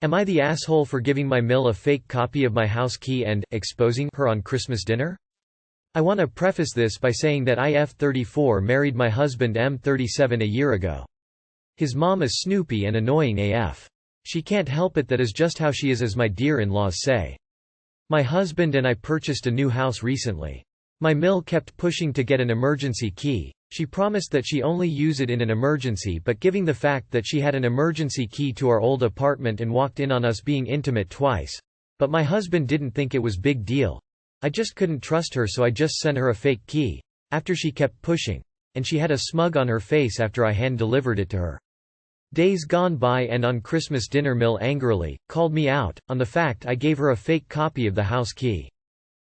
Am I the asshole for giving my mill a fake copy of my house key and exposing her on Christmas dinner? I want to preface this by saying that IF34 married my husband M37 a year ago. His mom is snoopy and annoying AF. She can't help it, that is just how she is, as my dear-in-laws say. My husband and I purchased a new house recently. My mill kept pushing to get an emergency key. She promised that she only use it in an emergency, but given the fact that she had an emergency key to our old apartment and walked in on us being intimate twice. But my husband didn't think it was big deal. I just couldn't trust her, so I just sent her a fake key. After she kept pushing. And she had a smug on her face after I hand-delivered it to her. Days gone by, and on Christmas dinner Mill angrily called me out on the fact I gave her a fake copy of the house key.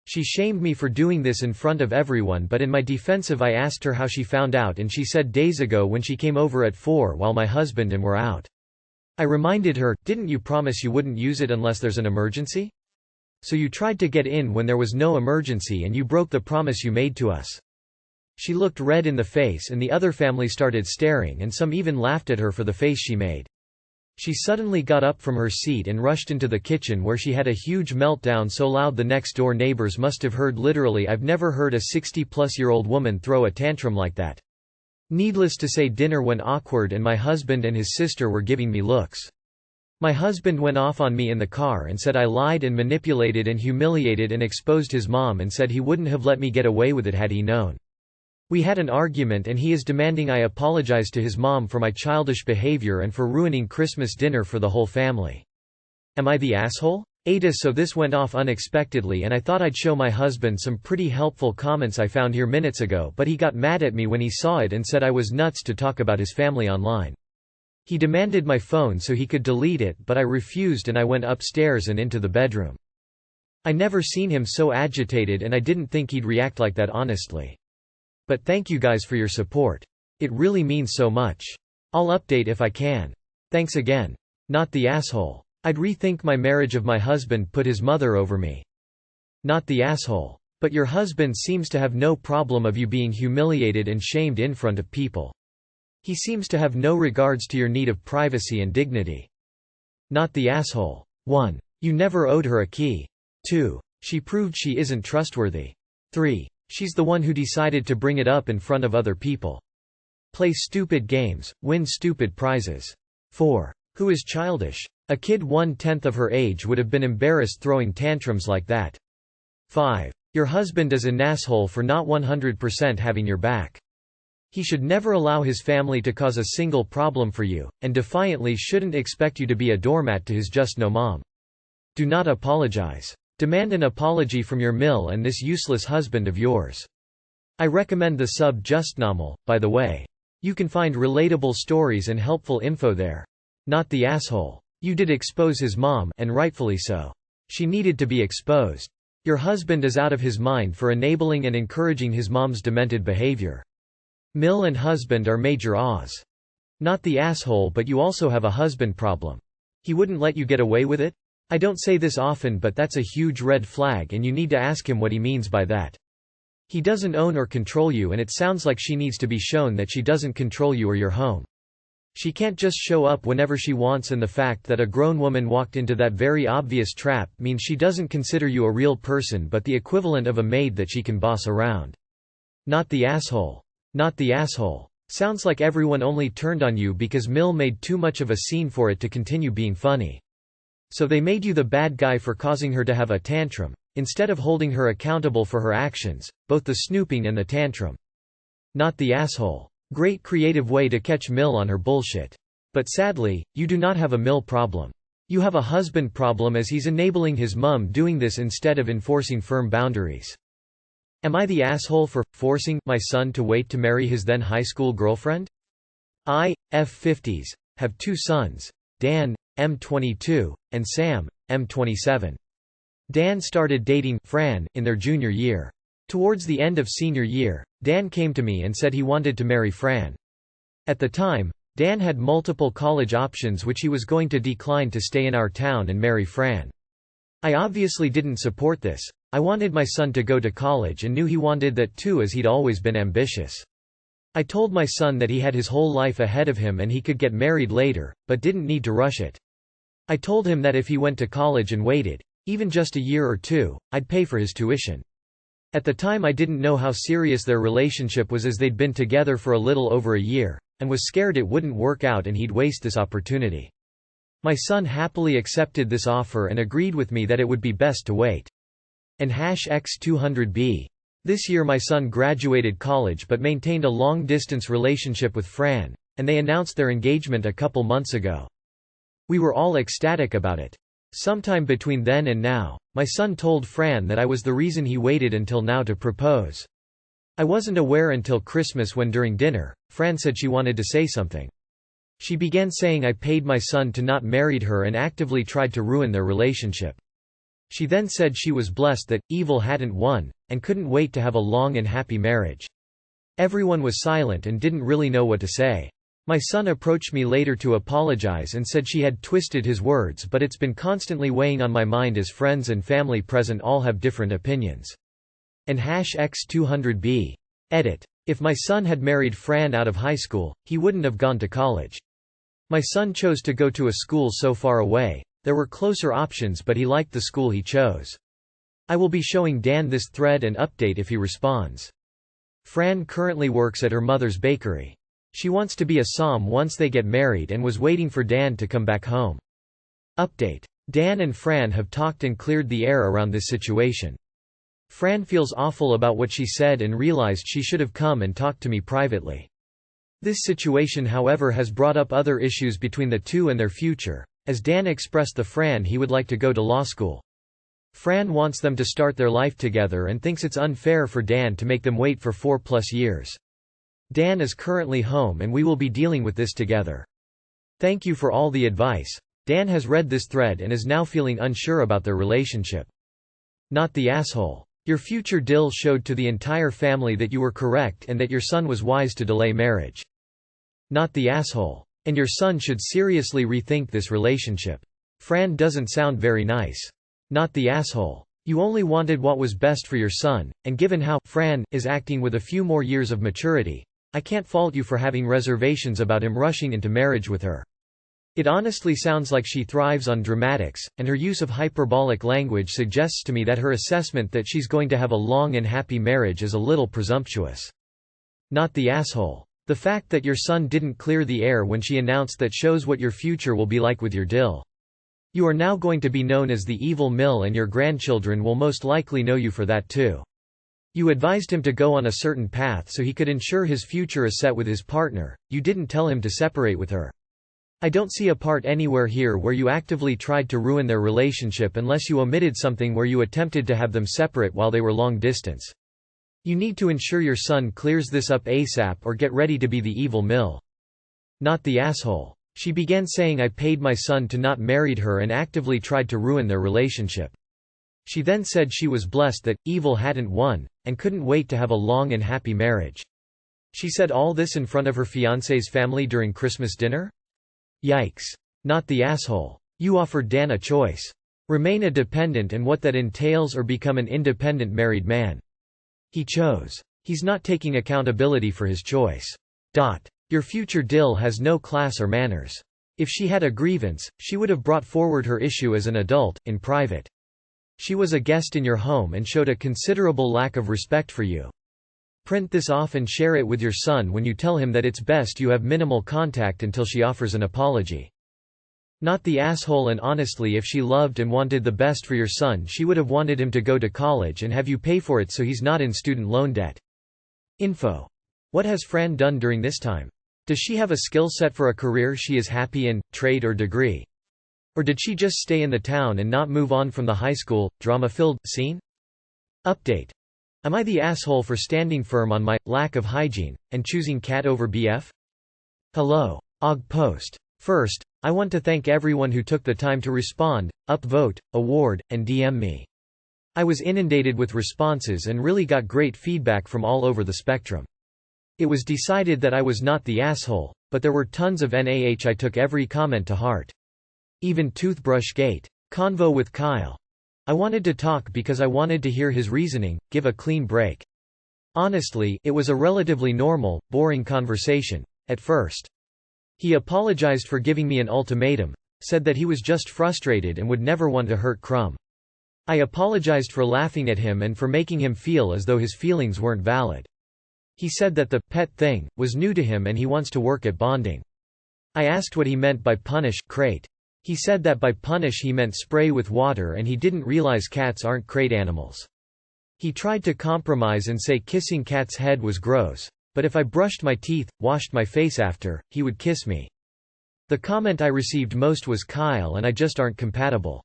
She shamed me for doing this in front of everyone, but in my defensive I asked her how she found out, and she said days ago when she came over at 4 while my husband and were out. I reminded her, didn't you promise you wouldn't use it unless there's an emergency? So you tried to get in when there was no emergency and you broke the promise you made to us. She looked red in the face, and the other family started staring, and some even laughed at her for the face she made. She suddenly got up from her seat and rushed into the kitchen, where she had a huge meltdown so loud the next-door neighbors must have heard. Literally, I've never heard a 60-plus-year-old woman throw a tantrum like that. Needless to say, dinner went awkward and my husband and his sister were giving me looks. My husband went off on me in the car and said I lied and manipulated and humiliated and exposed his mom, and said he wouldn't have let me get away with it had he known. We had an argument and he is demanding I apologize to his mom for my childish behavior and for ruining Christmas dinner for the whole family. Am I the asshole? AITA. So this went off unexpectedly and I thought I'd show my husband some pretty helpful comments I found here minutes ago, but he got mad at me when he saw it and said I was nuts to talk about his family online. He demanded my phone so he could delete it, but I refused and I went upstairs and into the bedroom. I never seen him so agitated and I didn't think he'd react like that, honestly. But thank you guys for your support. It really means so much. I'll update if I can. Thanks again. Not the asshole. I'd rethink my marriage if my husband put his mother over me. Not the asshole. But your husband seems to have no problem of you being humiliated and shamed in front of people. He seems to have no regards to your need of privacy and dignity. Not the asshole. 1. You never owed her a key. 2. She proved she isn't trustworthy. 3. She's the one who decided to bring it up in front of other people. Play stupid games, win stupid prizes. 4. Who is childish? A kid 1/10 of her age would have been embarrassed throwing tantrums like that. 5. Your husband is an asshole for not 100% having your back. He should never allow his family to cause a single problem for you, and defiantly shouldn't expect you to be a doormat to his just no mom. Do not apologize. Demand an apology from your mill and this useless husband of yours. I recommend the sub Just Normal, by the way. You can find relatable stories and helpful info there. Not the asshole. You did expose his mom, and rightfully so. She needed to be exposed. Your husband is out of his mind for enabling and encouraging his mom's demented behavior. Mill and husband are major Oz. Not the asshole, but you also have a husband problem. He wouldn't let you get away with it? I don't say this often, but that's a huge red flag and you need to ask him what he means by that. He doesn't own or control you, and it sounds like she needs to be shown that she doesn't control you or your home. She can't just show up whenever she wants, and the fact that a grown woman walked into that very obvious trap means she doesn't consider you a real person but the equivalent of a maid that she can boss around. Not the asshole. Not the asshole. Sounds like everyone only turned on you because Mill made too much of a scene for it to continue being funny. So they made you the bad guy for causing her to have a tantrum, instead of holding her accountable for her actions, both the snooping and the tantrum. Not the asshole. Great creative way to catch Mill on her bullshit. But sadly, you do not have a Mill problem. You have a husband problem, as he's enabling his mum doing this instead of enforcing firm boundaries. Am I the asshole for forcing my son to wait to marry his then high school girlfriend? I, F50s, have 2 sons, Dan, M22, and Sam, M27. Dan started dating Fran in their junior year. Towards the end of senior year, Dan came to me and said he wanted to marry Fran. At the time, Dan had multiple college options which he was going to decline to stay in our town and marry Fran. I obviously didn't support this. I wanted my son to go to college and knew he wanted that too, as he'd always been ambitious. I told my son that he had his whole life ahead of him and he could get married later, but didn't need to rush it. I told him that if he went to college and waited, even just a year or two, I'd pay for his tuition. At the time I didn't know how serious their relationship was, as they'd been together for a little over a year, and was scared it wouldn't work out and he'd waste this opportunity. My son happily accepted this offer and agreed with me that it would be best to wait. And #X200B. This year my son graduated college but maintained a long-distance relationship with Fran, and they announced their engagement a couple months ago. We were all ecstatic about it. Sometime between then and now, my son told Fran that I was the reason he waited until now to propose. I wasn't aware until Christmas when during dinner, Fran said she wanted to say something. She began saying I paid my son to not marry her and actively tried to ruin their relationship. She then said she was blessed that evil hadn't won, and couldn't wait to have a long and happy marriage. Everyone was silent and didn't really know what to say. My son approached me later to apologize and said she had twisted his words, but it's been constantly weighing on my mind as friends and family present all have different opinions. And #X200B. Edit. If my son had married Fran out of high school, he wouldn't have gone to college. My son chose to go to a school so far away. There were closer options, but he liked the school he chose. I will be showing Dan this thread and update if he responds. Fran currently works at her mother's bakery. She wants to be a som once they get married and was waiting for Dan to come back home. Update. Dan and Fran have talked and cleared the air around this situation. Fran feels awful about what she said and realized she should have come and talked to me privately. This situation, however, has brought up other issues between the two and their future, as Dan expressed to Fran he would like to go to law school. Fran wants them to start their life together and thinks it's unfair for Dan to make them wait for 4+ years. Dan is currently home and we will be dealing with this together. Thank you for all the advice. Dan has read this thread and is now feeling unsure about their relationship. Not the asshole. Your future Dill showed to the entire family that you were correct and that your son was wise to delay marriage. Not the asshole. And your son should seriously rethink this relationship. Fran doesn't sound very nice. Not the asshole. You only wanted what was best for your son, and given how Fran is acting with a few more years of maturity, I can't fault you for having reservations about him rushing into marriage with her. It honestly sounds like she thrives on dramatics, and her use of hyperbolic language suggests to me that her assessment that she's going to have a long and happy marriage is a little presumptuous. Not the asshole. The fact that your son didn't clear the air when she announced that shows what your future will be like with your Dill. You are now going to be known as the evil Mill, and your grandchildren will most likely know you for that too. You advised him to go on a certain path so he could ensure his future is set with his partner. You didn't tell him to separate with her. I don't see a part anywhere here where you actively tried to ruin their relationship unless you omitted something where you attempted to have them separate while they were long distance. You need to ensure your son clears this up ASAP or get ready to be the evil Mill. Not the asshole. She began saying I paid my son to not marry her and actively tried to ruin their relationship. She then said she was blessed that evil hadn't won, and couldn't wait to have a long and happy marriage. She said all this in front of her fiancé's family during Christmas dinner? Yikes. Not the asshole. You offered Dan a choice. Remain a dependent and what that entails, or become an independent married man. He chose. He's not taking accountability for his choice. Your future Dill has no class or manners. If she had a grievance, she would have brought forward her issue as an adult, in private. She was a guest in your home and showed a considerable lack of respect for you. Print this off and share it with your son when you tell him that it's best you have minimal contact until she offers an apology. Not the asshole. And honestly, if she loved and wanted the best for your son, she would have wanted him to go to college and have you pay for it so he's not in student loan debt. Info. What has Fran done during this time? Does she have a skill set for a career she is happy in, trade or degree? Or did she just stay in the town and not move on from the high school, drama-filled scene? Update. Am I the asshole for standing firm on my lack of hygiene and choosing cat over BF? Hello. Og post. First, I want to thank everyone who took the time to respond, upvote, award, and DM me. I was inundated with responses and really got great feedback from all over the spectrum. It was decided that I was not the asshole, but there were tons of NAH. I took every comment to heart. Even toothbrush gate. Convo with Kyle. I wanted to talk because I wanted to hear his reasoning, give a clean break. Honestly, it was a relatively normal, boring conversation, at first. He apologized for giving me an ultimatum, said that he was just frustrated and would never want to hurt Crumb. I apologized for laughing at him and for making him feel as though his feelings weren't valid. He said that the pet thing was new to him and he wants to work at bonding. I asked what he meant by punish crate. He said that by punish he meant spray with water and he didn't realize cats aren't crate animals. He tried to compromise and say kissing cat's head was gross, but if I brushed my teeth, washed my face after, he would kiss me. The comment I received most was Kyle and I just aren't compatible.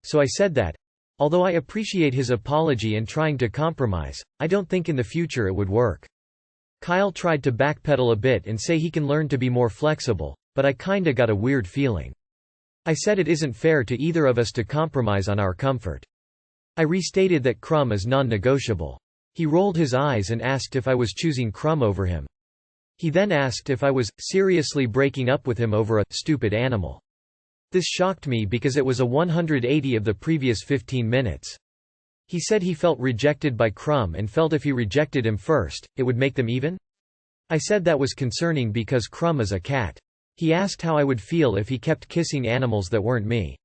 So I said that, although I appreciate his apology and trying to compromise, I don't think in the future it would work. Kyle tried to backpedal a bit and say he can learn to be more flexible, but I kinda got a weird feeling. I said it isn't fair to either of us to compromise on our comfort. I restated that Crumb is non-negotiable. He rolled his eyes and asked if I was choosing Crumb over him. He then asked if I was seriously breaking up with him over a stupid animal. This shocked me because it was a 180 of the previous 15 minutes. He said he felt rejected by Crumb and felt if he rejected him first, it would make them even? I said that was concerning because Crumb is a cat. He asked how I would feel if he kept kissing animals that weren't me.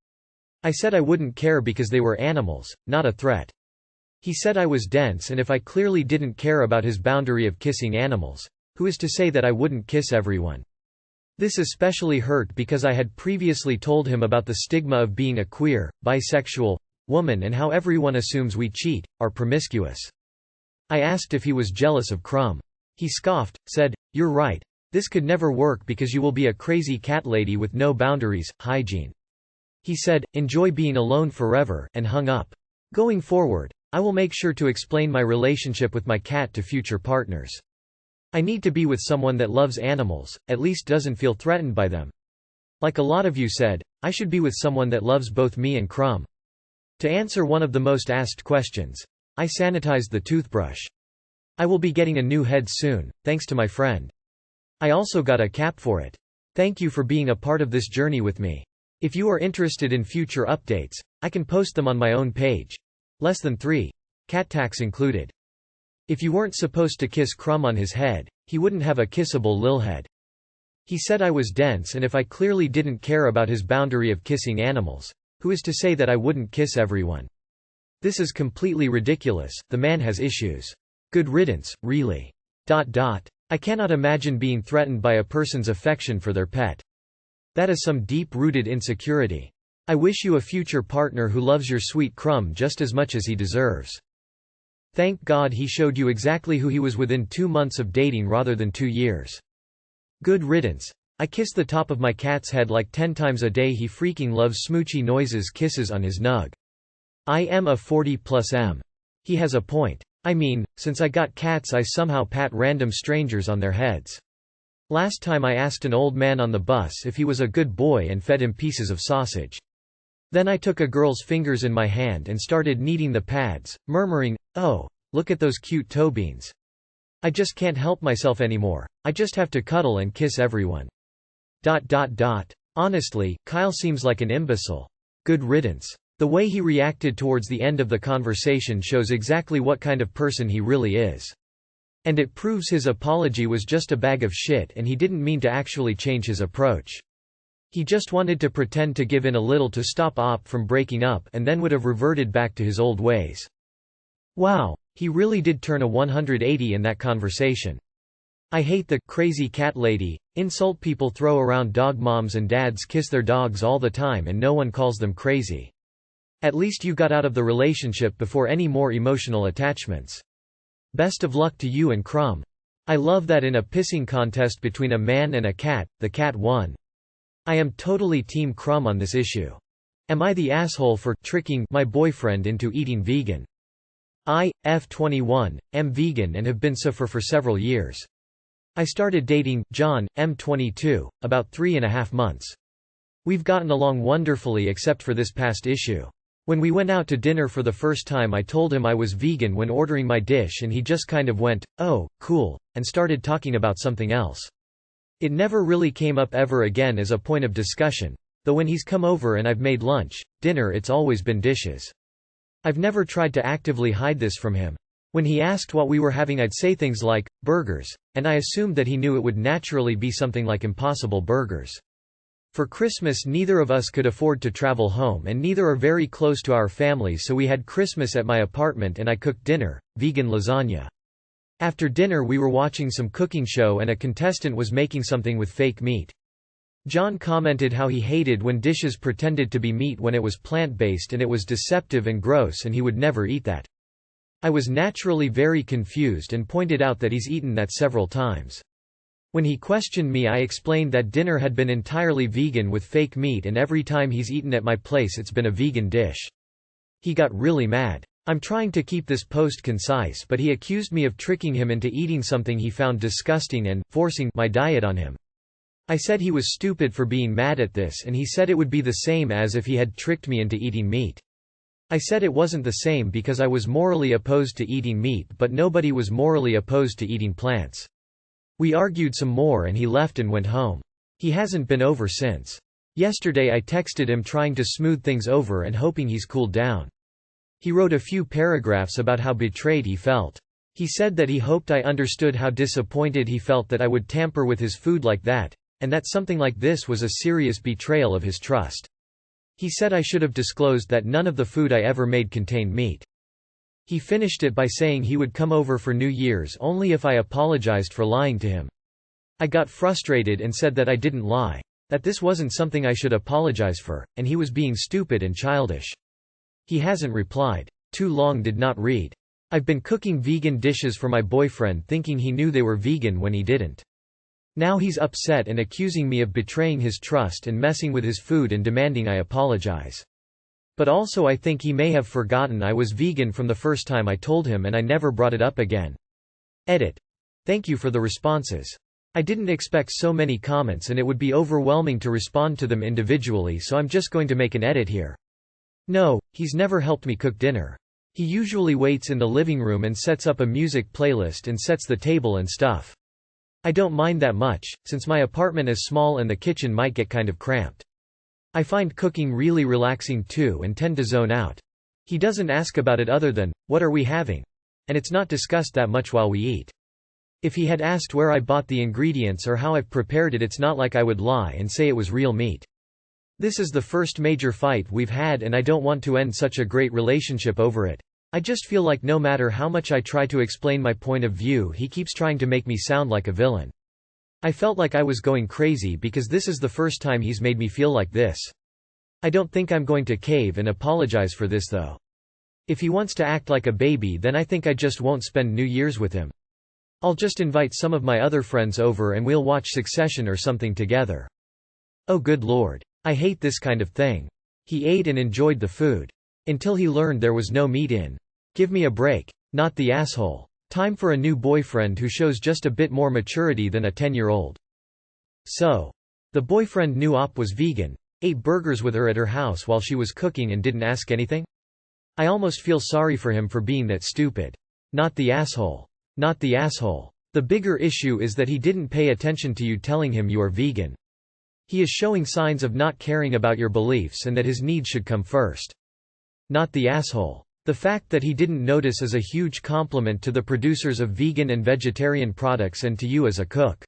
I said I wouldn't care because they were animals, not a threat. He said I was dense and if I clearly didn't care about his boundary of kissing animals, who is to say that I wouldn't kiss everyone? This especially hurt because I had previously told him about the stigma of being a queer, bisexual woman and how everyone assumes we cheat, are promiscuous. I asked if he was jealous of Crumb. He scoffed, said, "You're right. This could never work because you will be a crazy cat lady with no boundaries, hygiene." He said, "Enjoy being alone forever," and hung up. Going forward, I will make sure to explain my relationship with my cat to future partners. I need to be with someone that loves animals, at least doesn't feel threatened by them. Like a lot of you said, I should be with someone that loves both me and Crumb. To answer one of the most asked questions, I sanitized the toothbrush. I will be getting a new head soon, thanks to my friend. I also got a cap for it. Thank you for being a part of this journey with me. If you are interested in future updates, I can post them on my own page. Less than 3. Cat tax included. If you weren't supposed to kiss Crumb on his head, he wouldn't have a kissable lil head. He said I was dense and if I clearly didn't care about his boundary of kissing animals, who is to say that I wouldn't kiss everyone? This is completely ridiculous, the man has issues. Good riddance, really. I cannot imagine being threatened by a person's affection for their pet. That is some deep-rooted insecurity. I wish you a future partner who loves your sweet Crumb just as much as he deserves. Thank God he showed you exactly who he was within 2 months of dating rather than 2 years. Good riddance. I kiss the top of my cat's head like 10 times a day. He freaking loves smoochy noises, kisses on his nug. I am a 40+M. He has a point. I mean, since I got cats I somehow pat random strangers on their heads. Last time I asked an old man on the bus if he was a good boy and fed him pieces of sausage. Then I took a girl's fingers in my hand and started kneading the pads, murmuring, "Oh, look at those cute toe beans. I just can't help myself anymore. I just have to cuddle and kiss everyone." Honestly, Kyle seems like an imbecile. Good riddance. The way he reacted towards the end of the conversation shows exactly what kind of person he really is. And it proves his apology was just a bag of shit and he didn't mean to actually change his approach. He just wanted to pretend to give in a little to stop Op from breaking up and then would have reverted back to his old ways. Wow, he really did turn a 180 in that conversation. I hate the crazy cat lady insult people throw around. Dog moms and dads kiss their dogs all the time and no one calls them crazy. At least you got out of the relationship before any more emotional attachments. Best of luck to you and Crumb. I love that in a pissing contest between a man and a cat, the cat won. I am totally team Crumb on this issue. Am I the asshole for tricking my boyfriend into eating vegan? I, F21, am vegan and have been so for several years. I started dating John, M22, about 3.5 months. We've gotten along wonderfully except for this past issue. When we went out to dinner for the first time I told him I was vegan when ordering my dish and he just kind of went, "Oh, cool," and started talking about something else. It never really came up ever again as a point of discussion, though when he's come over and I've made lunch, dinner it's always been dishes. I've never tried to actively hide this from him. When he asked what we were having I'd say things like, burgers, and I assumed that he knew it would naturally be something like Impossible Burgers. For Christmas neither of us could afford to travel home and neither are very close to our families, so we had Christmas at my apartment and I cooked dinner, vegan lasagna. After dinner we were watching some cooking show and a contestant was making something with fake meat. John commented how he hated when dishes pretended to be meat when it was plant-based and it was deceptive and gross and he would never eat that. I was naturally very confused and pointed out that he's eaten that several times. When he questioned me I explained that dinner had been entirely vegan with fake meat and every time he's eaten at my place it's been a vegan dish. He got really mad. I'm trying to keep this post concise but he accused me of tricking him into eating something he found disgusting and forcing my diet on him. I said he was stupid for being mad at this and he said it would be the same as if he had tricked me into eating meat. I said it wasn't the same because I was morally opposed to eating meat but nobody was morally opposed to eating plants. We argued some more and he left and went home. He hasn't been over since. Yesterday I texted him trying to smooth things over and hoping he's cooled down. He wrote a few paragraphs about how betrayed he felt. He said that he hoped I understood how disappointed he felt that I would tamper with his food like that, and that something like this was a serious betrayal of his trust. He said I should have disclosed that none of the food I ever made contained meat. He finished it by saying he would come over for New Year's only if I apologized for lying to him. I got frustrated and said that I didn't lie, that this wasn't something I should apologize for, and he was being stupid and childish. He hasn't replied. Too long did not read. I've been cooking vegan dishes for my boyfriend thinking he knew they were vegan when he didn't. Now he's upset and accusing me of betraying his trust and messing with his food and demanding I apologize. But also I think he may have forgotten I was vegan from the first time I told him and I never brought it up again. Edit. Thank you for the responses. I didn't expect so many comments and it would be overwhelming to respond to them individually, so I'm just going to make an edit here. No, he's never helped me cook dinner. He usually waits in the living room and sets up a music playlist and sets the table and stuff. I don't mind that much, since my apartment is small and the kitchen might get kind of cramped. I find cooking really relaxing too and tend to zone out. He doesn't ask about it other than, "What are we having?" And it's not discussed that much while we eat. If he had asked where I bought the ingredients or how I've prepared it, it's not like I would lie and say it was real meat. This is the first major fight we've had and I don't want to end such a great relationship over it. I just feel like no matter how much I try to explain my point of view he keeps trying to make me sound like a villain. I felt like I was going crazy because this is the first time he's made me feel like this. I don't think I'm going to cave and apologize for this though. If he wants to act like a baby then I think I just won't spend New Year's with him. I'll just invite some of my other friends over and we'll watch Succession or something together. Oh good lord. I hate this kind of thing. He ate and enjoyed the food. Until he learned there was no meat in. Give me a break. Not the asshole. Time for a new boyfriend who shows just a bit more maturity than a 10-year-old. So. The boyfriend knew Op was vegan, ate burgers with her at her house while she was cooking and didn't ask anything? I almost feel sorry for him for being that stupid. Not the asshole. Not the asshole. The bigger issue is that he didn't pay attention to you telling him you are vegan. He is showing signs of not caring about your beliefs and that his needs should come first. Not the asshole. The fact that he didn't notice is a huge compliment to the producers of vegan and vegetarian products and to you as a cook.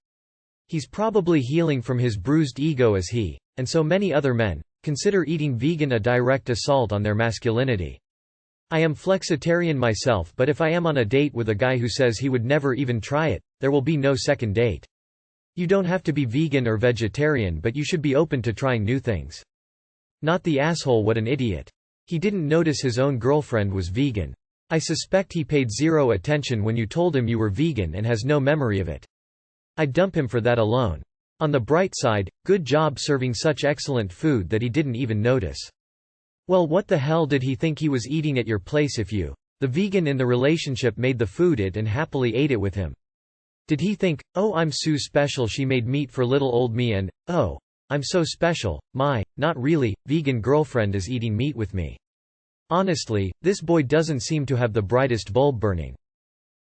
He's probably healing from his bruised ego as he, and so many other men, consider eating vegan a direct assault on their masculinity. I am flexitarian myself, but if I am on a date with a guy who says he would never even try it, there will be no second date. You don't have to be vegan or vegetarian, but you should be open to trying new things. Not the asshole. What an idiot. He didn't notice his own girlfriend was vegan. I suspect he paid zero attention when you told him you were vegan and has no memory of it. I'd dump him for that alone. On the bright side, good job serving such excellent food that he didn't even notice. Well, what the hell did he think he was eating at your place if you, the vegan in the relationship, made the food it and happily ate it with him? Did he think, oh, I'm so special she made meat for little old me and, oh, I'm so special, not really, vegan girlfriend is eating meat with me. Honestly, this boy doesn't seem to have the brightest bulb burning.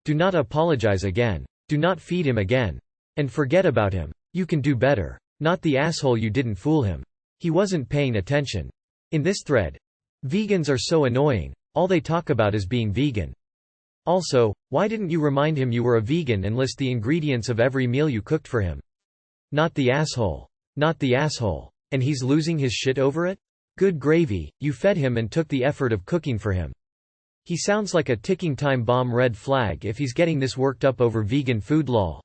Do not apologize again. Do not feed him again. And forget about him. You can do better. Not the asshole. You didn't fool him. He wasn't paying attention. In this thread, vegans are so annoying. All they talk about is being vegan. Also, why didn't you remind him you were a vegan and list the ingredients of every meal you cooked for him? Not the asshole. Not the asshole. And he's losing his shit over it? Good gravy, you fed him and took the effort of cooking for him. He sounds like a ticking time bomb red flag if he's getting this worked up over vegan food lol.